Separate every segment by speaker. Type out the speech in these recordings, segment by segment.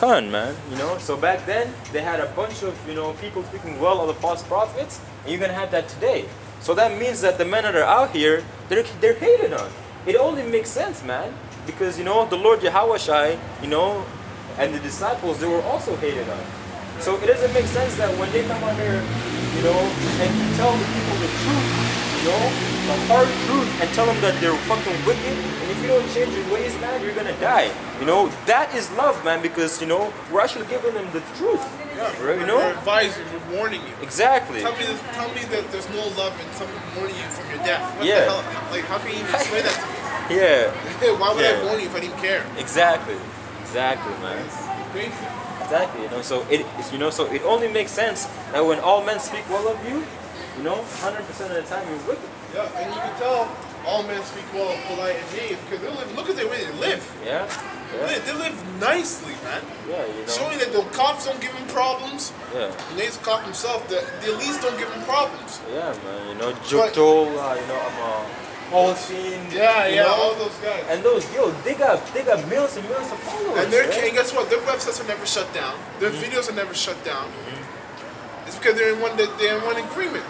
Speaker 1: Con, man. You know, so back then they had a bunch of, you know, people speaking well of the false prophets, and you're gonna have that today. So that means that the men that are out here, they're hated on. It only makes sense, man, because you know the Lord Yahweh, you know, and the disciples, they were also hated on. So it doesn't make sense that when they come out here, you know, and to tell the people the truth, you know, the hard truth, and tell them that they're fucking wicked, and if you don't change your ways, man, you're gonna die. You know, that is love, man, because, you know, we're actually giving them the truth.
Speaker 2: Yeah,
Speaker 1: right, you know?
Speaker 2: we're advising, we're warning you.
Speaker 1: Exactly.
Speaker 2: Tell me that there's no love in someone warning you from your death. What
Speaker 1: Yeah.
Speaker 2: the hell? Like, how can you even explain that to me?
Speaker 1: Yeah.
Speaker 2: Why would
Speaker 1: Yeah.
Speaker 2: I warn you if I didn't care?
Speaker 1: Exactly. Exactly, man.
Speaker 2: It's crazy.
Speaker 1: Exactly, you know, so it only makes sense that when all men speak well of you, you know, 100% of the time you're wicked.
Speaker 2: Yeah, and you can tell all men speak well, polite, and mean because they live. Look at the way they live.
Speaker 1: Yeah.
Speaker 2: They live nicely, man.
Speaker 1: Yeah, you know.
Speaker 2: Showing that the cops don't give him problems.
Speaker 1: Yeah.
Speaker 2: And he's a cop himself. The elites don't give him problems.
Speaker 1: Yeah, man. You know, Jukdol, you know, Holocene.
Speaker 2: Yeah,
Speaker 1: you
Speaker 2: yeah,
Speaker 1: know?
Speaker 2: all those guys.
Speaker 1: And those, they got millions and millions of followers.
Speaker 2: And and guess what? Their websites are never shut down. Their videos are never shut down. It's because they're in one agreement.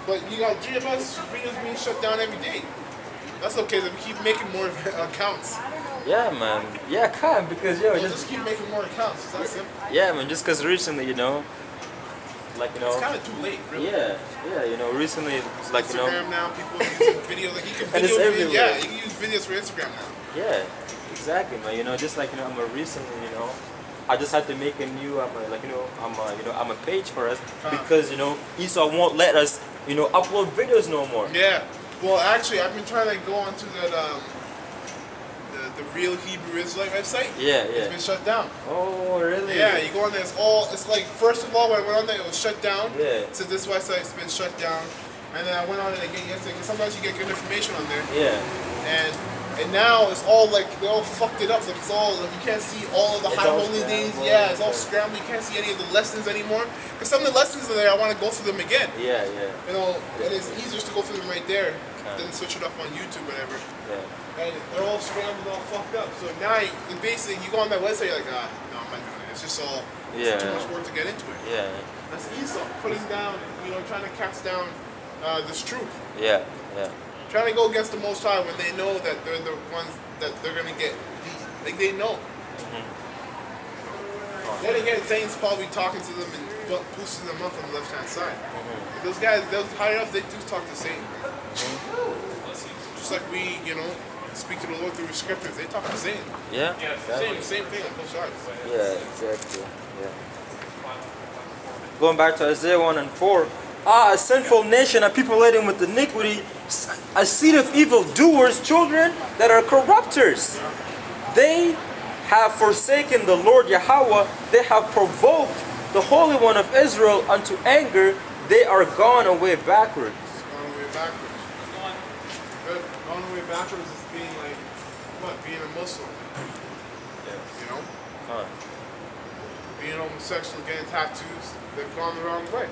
Speaker 2: But you got GMS videos being shut down every day. That's okay. They keep making more accounts.
Speaker 1: Yeah, man. Yeah, kind because
Speaker 2: Just keep making more accounts. It's that simple.
Speaker 1: Yeah, man. Just because recently, you know, like, you know.
Speaker 2: It's kind of too late, really.
Speaker 1: Yeah, you know, recently, it's like,
Speaker 2: Instagram,
Speaker 1: you know.
Speaker 2: now, people are using videos. Like, you can
Speaker 1: And it's everywhere.
Speaker 2: yeah, you can use videos for Instagram now.
Speaker 1: Yeah, exactly, man. You know, just like, you know, recently, you know, I just had to make a new, I'm a page for us because, you know, Esau won't let us, you know, upload videos no more.
Speaker 2: Yeah. Well, actually, I've been trying to go onto that, the Real Hebrew Israelite website.
Speaker 1: Yeah.
Speaker 2: It's been shut down.
Speaker 1: Oh, really?
Speaker 2: Yeah, you go on there, it's like, first of all, when I went on there, it was shut down.
Speaker 1: Yeah.
Speaker 2: So this website's been shut down. And then I went on it again yesterday, because sometimes you get good information on there.
Speaker 1: Yeah.
Speaker 2: And now it's all like, they all fucked it up. So it's all, like, you can't see all of the high holy days. Yeah, it's all scrambled. You can't see any of the lessons anymore. Because some of the lessons are there, I want to go through them again.
Speaker 1: Yeah.
Speaker 2: You know, and it's easier to go through them right there than switch it up on YouTube, whatever.
Speaker 1: Yeah.
Speaker 2: And they're all scrambled, all fucked up. So now, basically, you go on that website, you're like, no, I'm not doing it. It's just all, it's too much work to get into it.
Speaker 1: Yeah.
Speaker 2: That's Esau, putting down, you know, trying to cast down this truth.
Speaker 1: Yeah.
Speaker 2: Trying to go against the Most High when they know that they're the ones that they're going to get beat. Like, they know. Then again, Zane's probably talking to them and boosting them up on the left-hand side. Those guys, those higher-ups, they do talk to Satan. Just like we, you know, speak to the Lord through the scriptures, they talk to Satan.
Speaker 1: Yeah.
Speaker 2: Same thing on both sides.
Speaker 1: Yeah, exactly. Yeah. Going back to Isaiah 1:4. A sinful nation, a people laden with iniquity, a seed of evil doers, children that are corrupters. They have forsaken the Lord Yahweh, they have provoked the Holy One of Israel unto anger, they are gone away backwards.
Speaker 2: Gone away backwards. Gone away backwards is being like, what, being a Muslim. You know? Being homosexual, getting tattoos, they've gone the wrong way.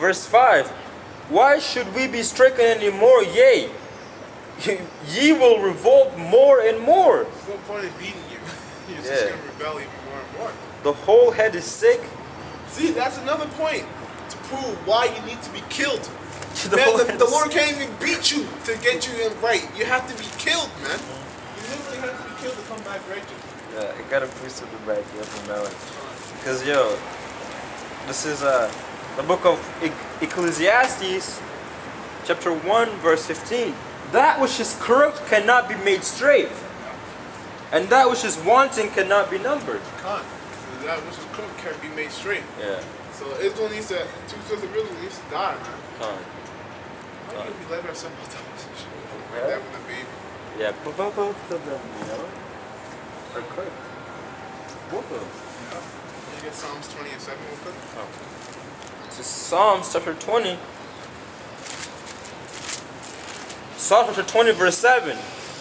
Speaker 1: Verse 5. Why should we be stricken anymore? Yea, ye will revolt more and more.
Speaker 2: There's no point in beating you. You're just going to rebel even more and more.
Speaker 1: The whole head is sick.
Speaker 2: See, that's another point to prove why you need to be killed.
Speaker 1: The
Speaker 2: The Lord can't even beat you to get you in right. You have to be killed, man. You literally have to be killed to come back righteous.
Speaker 1: Yeah, I gotta push to the back here from now on. Because, yo, this is the book of Ecclesiastes, chapter 1, verse 15. That which is corrupt cannot be made straight, and that which is wanting cannot be numbered.
Speaker 2: Can't. That which is crooked can't be made straight.
Speaker 1: Yeah.
Speaker 2: So Israel needs to, two-thirds of Israel needs to die, man.
Speaker 1: Can't.
Speaker 2: How can we let ourselves die with shit? Like that with a baby.
Speaker 1: Yeah, both of them, you know, are correct. Both of them.
Speaker 2: Can you get Psalms 20 and 7 real quick?
Speaker 1: Oh. This is Psalms chapter 20. Psalm chapter 20 verse 7.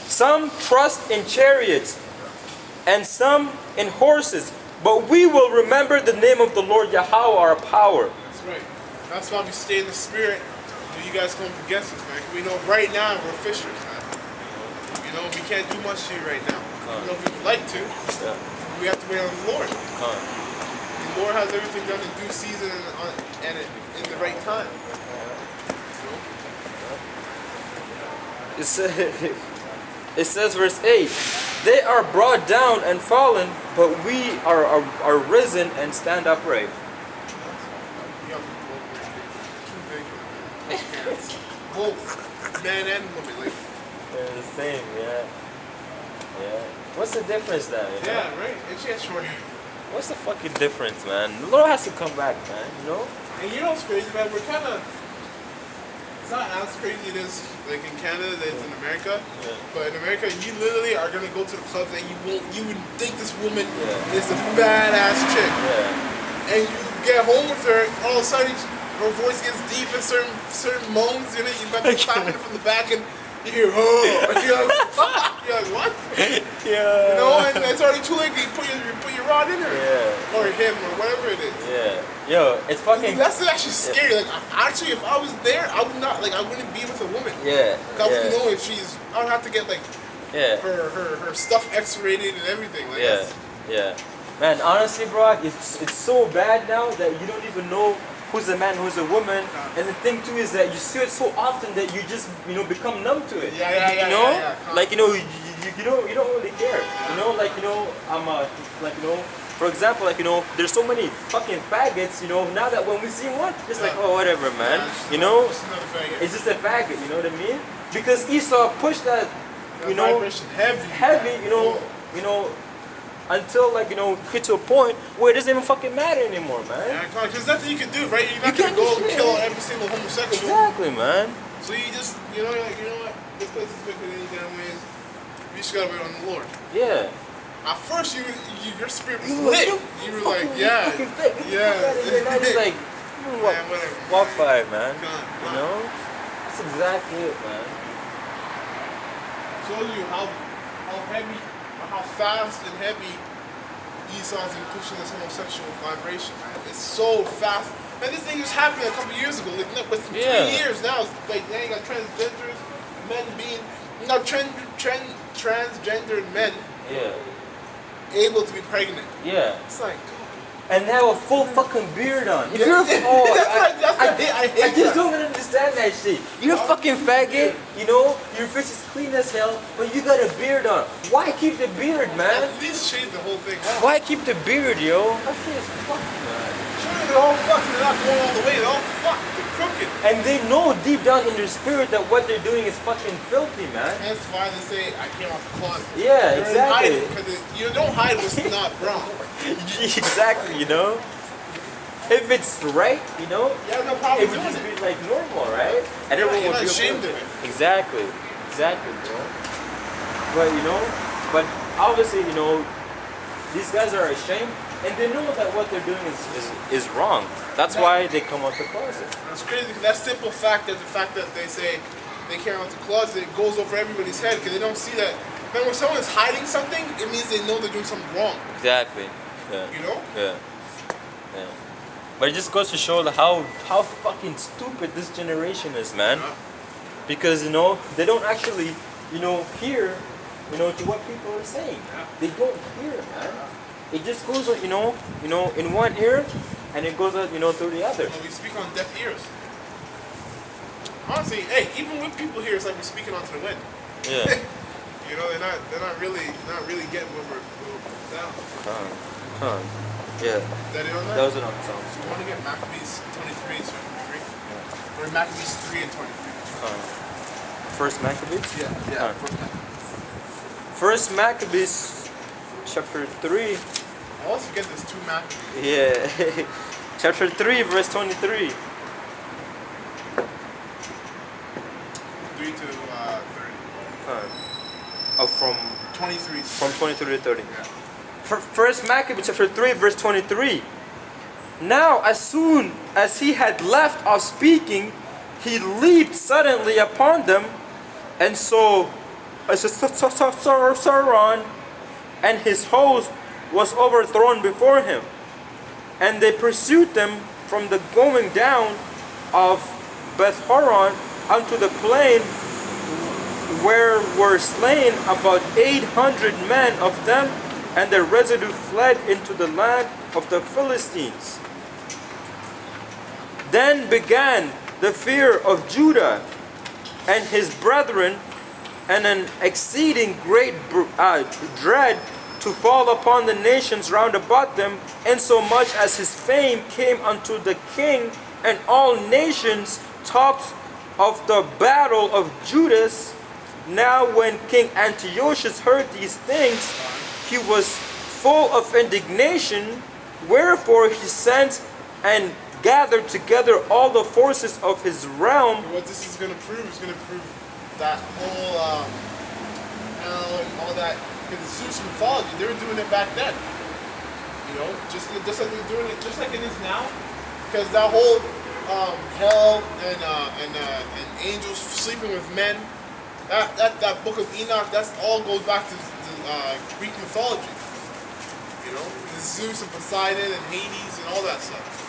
Speaker 1: Some trust in chariots and some in horses, but we will remember the name of the Lord Yahweh our power.
Speaker 2: That's right. That's why we stay in the spirit when you guys come up against us, man. 'Cause we know right now we're fishers, man. You know, we can't do much to you right now. You know, we would like to.
Speaker 1: Yeah.
Speaker 2: We have to wait on the Lord.
Speaker 1: Con.
Speaker 2: The Lord has everything done in due season and in the right time.
Speaker 1: It says, it says verse 8, they are brought down and fallen, but we are risen and stand upright.
Speaker 2: You have two big hands. Both man and woman. Like,
Speaker 1: They're the same, yeah. Yeah. What's the difference then? You know?
Speaker 2: yeah, right? It's just short.
Speaker 1: What's the fucking difference, man? The Lord has to come back, man, you know?
Speaker 2: And you know what's crazy, man? We're kind of... It's not as crazy as like in Canada as in America.
Speaker 1: Yeah.
Speaker 2: But in America, you literally are going to go to the clubs and you would think this woman
Speaker 1: Yeah.
Speaker 2: is a badass chick.
Speaker 1: Yeah.
Speaker 2: And you get home with her, all of a sudden her voice gets deep in certain moans, you know, you got the clapping from the back and you hear, oh, and you're like, what?
Speaker 1: Yeah.
Speaker 2: You know, and it's already too late. You put your rod in her,
Speaker 1: Yeah.
Speaker 2: or him, or whatever it is.
Speaker 1: Yeah. Yo, it's fucking...
Speaker 2: That's actually scary. Like, actually, if I was there, I would not, like, I wouldn't be with a woman.
Speaker 1: Yeah.
Speaker 2: I wouldn't know if she's. I would have to get like
Speaker 1: Yeah.
Speaker 2: her stuff X-rated and everything. Like,
Speaker 1: Yeah. Yeah. Man, honestly, bro, it's so bad now that you don't even know who's a man, who's a woman. And the thing too is that you see it so often that you just, you know, become numb to it.
Speaker 2: Yeah,
Speaker 1: You know?
Speaker 2: yeah.
Speaker 1: Like, you know, you don't really care. You know, like, you know, like, you know, for example, like, you know, there's so many fucking faggots, you know, now that when we see one, it's like, oh, whatever, man. You know?
Speaker 2: Just another faggot.
Speaker 1: It's just a faggot, you know what I mean? Because Esau pushed that, you know,
Speaker 2: vibration heavy,
Speaker 1: heavy, you know, until, like, you know, get to a point where it doesn't even fucking matter anymore, man.
Speaker 2: Yeah, because nothing you can do, right? You're not
Speaker 1: You
Speaker 2: gonna go
Speaker 1: can't
Speaker 2: and
Speaker 1: do
Speaker 2: kill
Speaker 1: shit.
Speaker 2: every single homosexual.
Speaker 1: Exactly, man.
Speaker 2: So you just, you know, you're like, you know what? This place is wicked any damn ways. You just gotta wait on the Lord.
Speaker 1: Yeah.
Speaker 2: At first, your spirit was
Speaker 1: You were
Speaker 2: lit.
Speaker 1: like,
Speaker 2: You were like, yeah,
Speaker 1: fucking fake. Get the
Speaker 2: yeah.
Speaker 1: fuck outta here. Now it's like,
Speaker 2: Man, whatever.
Speaker 1: walk by, man.
Speaker 2: Come on,
Speaker 1: You
Speaker 2: come on.
Speaker 1: know? That's exactly it, man.
Speaker 2: Shows you how heavy, or how fast and heavy Esau's in pushing this homosexual vibration, man. It's so fast. Man, this thing just happened a couple years ago. Like, with 3
Speaker 1: Yeah.
Speaker 2: years now, it's like, now you got transgenders, men being, transgendered men
Speaker 1: Yeah.
Speaker 2: able to be pregnant.
Speaker 1: Yeah.
Speaker 2: It's like,
Speaker 1: And have a full fucking beard on. If
Speaker 2: Yeah.
Speaker 1: you're
Speaker 2: I hate
Speaker 1: I just
Speaker 2: that.
Speaker 1: don't understand that shit. You're a fucking faggot, you know, your face is clean as hell, but you got a beard on. Why keep the beard, man?
Speaker 2: At least shave the whole thing off.
Speaker 1: Why keep the beard, yo? That shit is fucking, man.
Speaker 2: Sure, they're all fucked. They're not going all the way. They're all fucked. They're crooked.
Speaker 1: And they know deep down in their spirit that what they're doing is fucking filthy, man.
Speaker 2: That's why they say, I came out the closet.
Speaker 1: Yeah,
Speaker 2: You're
Speaker 1: exactly.
Speaker 2: Because you don't hide what's not wrong.
Speaker 1: Exactly, you know? If it's right, you know,
Speaker 2: You have no problem
Speaker 1: it would
Speaker 2: doing
Speaker 1: just
Speaker 2: it.
Speaker 1: be like normal, right? And everyone
Speaker 2: You're
Speaker 1: would
Speaker 2: not
Speaker 1: be
Speaker 2: ashamed
Speaker 1: okay
Speaker 2: of
Speaker 1: with
Speaker 2: it.
Speaker 1: Exactly, bro. But you know, but obviously, you know, these guys are ashamed and they know that what they're doing is wrong. That's why they come out the closet.
Speaker 2: It's crazy because that simple fact that the fact that they say they came out the closet goes over everybody's head because they don't see that. Man, when someone is hiding something, it means they know they're doing something wrong.
Speaker 1: Exactly. Yeah.
Speaker 2: You know?
Speaker 1: Yeah. Yeah. But it just goes to show how fucking stupid this generation is, man.
Speaker 2: Yeah.
Speaker 1: Because, you know, they don't actually, you know, hear, you know, to what people are saying.
Speaker 2: Yeah.
Speaker 1: They don't hear, man. It just goes, you know, in one ear, and it goes out, you know, through the other.
Speaker 2: Well, we speak on deaf ears. Honestly, hey, even with people here, it's like we're speaking onto the wind.
Speaker 1: Yeah.
Speaker 2: You know, they're not really getting what we're down.
Speaker 1: Yeah.
Speaker 2: That it on that?
Speaker 1: That was an on song.
Speaker 2: So you want to get Maccabees 23 and 23? Or Maccabees 3 and 23?
Speaker 1: First Maccabees?
Speaker 2: Yeah.
Speaker 1: First Maccabees, chapter 3.
Speaker 2: I always forget there's 2 Maccabees.
Speaker 1: Yeah. Chapter 3, verse 23.
Speaker 2: 3 to 30.
Speaker 1: Oh, from
Speaker 2: 23.
Speaker 1: 23 to 30.
Speaker 2: Yeah.
Speaker 1: First Maccabees chapter 3 verse 23. Now as soon as he had left off speaking, he leaped suddenly upon them, and so Sauron and his host was overthrown before him. And they pursued them from the going down of Beth Horon unto the plain where were slain about 800 men of them, and the residue fled into the land of the Philistines. Then began the fear of Judah and his brethren, and an exceeding great dread to fall upon the nations round about them, insomuch as his fame came unto the king, and all nations talked of the battle of Judas. Now when King Antiochus heard these things, he was full of indignation, wherefore he sent and gathered together all the forces of his realm.
Speaker 2: What this is going to prove is going to prove that whole hell and all that. Because Zeus mythology, they were doing it back then. You know, just like they're doing it, just like it is now. Because that whole hell and angels sleeping with men, that book of Enoch, that's all goes back to Greek mythology. You know, Zeus and Poseidon and Hades and all that stuff.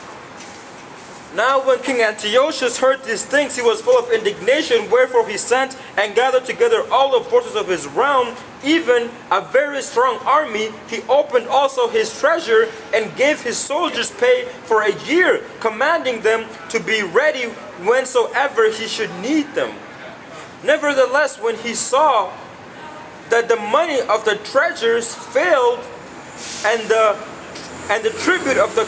Speaker 1: Now when King Antiochus heard these things, he was full of indignation, wherefore he sent and gathered together all the forces of his realm, even a very strong army. He opened also his treasure and gave his soldiers pay for a year, commanding them to be ready whensoever he should need them. Nevertheless, when he saw that the money of the treasures failed, and the tribute of the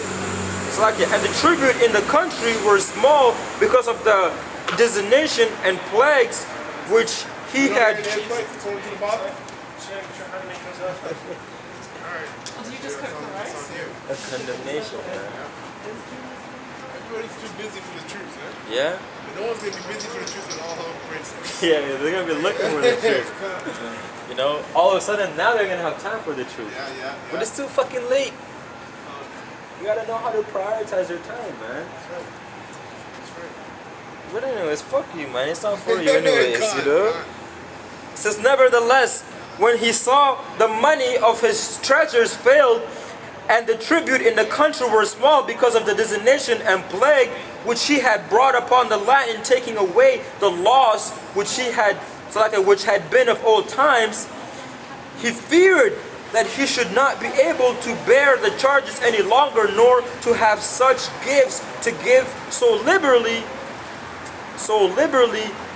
Speaker 1: tribute in the country were small because of the designation and plagues which he had.
Speaker 3: Did you just cook the rice?
Speaker 1: A condemnation, man.
Speaker 2: Everybody's too busy for the truth, man.
Speaker 1: Yeah?
Speaker 2: But no one's going to be busy for the truth and all hell breaks loose.
Speaker 1: Yeah, they're gonna be looking for the truth. You know, all of a sudden now they're gonna have time for the truth.
Speaker 2: Yeah.
Speaker 1: But it's too fucking late. You gotta know how to prioritize your time, man.
Speaker 2: That's right.
Speaker 1: But anyways, fuck you, man. It's not for you anyways,
Speaker 2: God,
Speaker 1: you know?
Speaker 2: God.
Speaker 1: It says, nevertheless, when he saw the money of his treasures failed, and the tribute in the country were small because of the designation and plague which he had brought upon the land in taking away the laws which had been of old times, he feared that he should not be able to bear the charges any longer, nor to have such gifts to give so liberally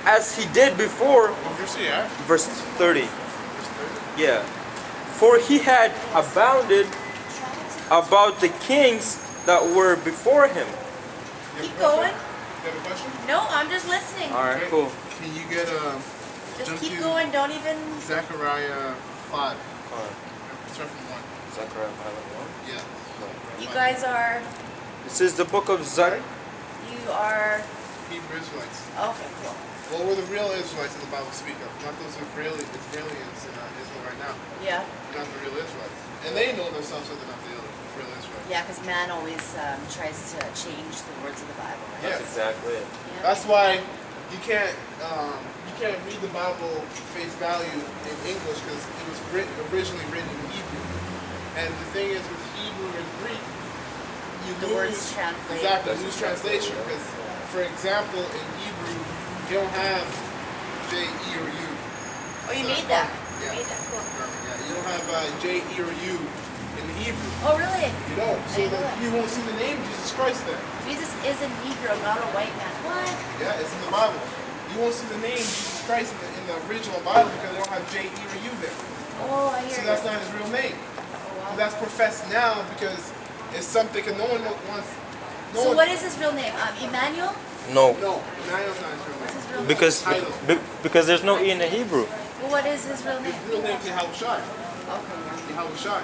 Speaker 1: as he did before.
Speaker 2: What verse are you at?
Speaker 1: Verse 30.
Speaker 2: Verse 30?
Speaker 1: Yeah. For he had abounded about the kings that were before him.
Speaker 2: You have
Speaker 4: Keep
Speaker 2: a question?
Speaker 4: going.
Speaker 2: You have a question?
Speaker 4: No, I'm just listening.
Speaker 1: Alright, cool.
Speaker 2: Can you get
Speaker 4: Just
Speaker 2: jump
Speaker 4: keep
Speaker 2: to
Speaker 4: going. Don't even.
Speaker 2: Zechariah 5?
Speaker 1: Alright.
Speaker 2: Start from 1.
Speaker 1: Zechariah 5:1.
Speaker 2: Yeah.
Speaker 4: You guys are.
Speaker 1: This is the book of Zechariah.
Speaker 4: You are.
Speaker 2: Hebrew Israelites.
Speaker 4: Okay, cool.
Speaker 2: Well, we're the real Israelites in the Bible speak of, not those Israelis in Israel right now.
Speaker 4: Yeah.
Speaker 2: They're not the real Israelites. And they know themselves that they're not the real Israelites.
Speaker 4: Yeah, because man always tries to change the words of the Bible. Right?
Speaker 2: Yeah.
Speaker 1: That's exactly it.
Speaker 4: Yeah.
Speaker 2: That's why you can't read the Bible face value in English because it was originally written in Hebrew. And the thing is with Hebrew and Greek, you
Speaker 4: The
Speaker 2: lose
Speaker 4: words translate.
Speaker 2: exactly
Speaker 1: That's
Speaker 2: lose
Speaker 1: exactly
Speaker 2: translation
Speaker 1: right.
Speaker 2: because, for example, in Hebrew you don't have J, E, or U.
Speaker 4: Oh, you
Speaker 2: So
Speaker 4: made that.
Speaker 2: Yeah.
Speaker 4: You made that. Cool.
Speaker 2: Yeah, you don't have J, E, or U in Hebrew.
Speaker 4: Oh, really?
Speaker 2: You don't. So
Speaker 4: I know
Speaker 2: that
Speaker 4: that.
Speaker 2: you won't see the name Jesus Christ there.
Speaker 4: Jesus is a Negro, not a white man. What?
Speaker 2: Yeah, it's in the Bible. You won't see the name Jesus Christ in the original Bible because they don't have J, E, or U there.
Speaker 4: Oh, I
Speaker 2: So
Speaker 4: hear
Speaker 2: that's
Speaker 4: you.
Speaker 2: not his real name.
Speaker 4: Oh, wow.
Speaker 2: That's professed now because it's something that no one wants. No
Speaker 4: So
Speaker 2: one,
Speaker 4: what is his real name? Emmanuel?
Speaker 1: No,
Speaker 2: No, Emmanuel's not his real
Speaker 4: What's
Speaker 2: name.
Speaker 4: his real name?
Speaker 1: because
Speaker 2: Title.
Speaker 1: because there's no E in the Hebrew.
Speaker 4: Well, what is his real name?
Speaker 2: His real name is Yahushai.
Speaker 4: Okay.
Speaker 2: Yahushai.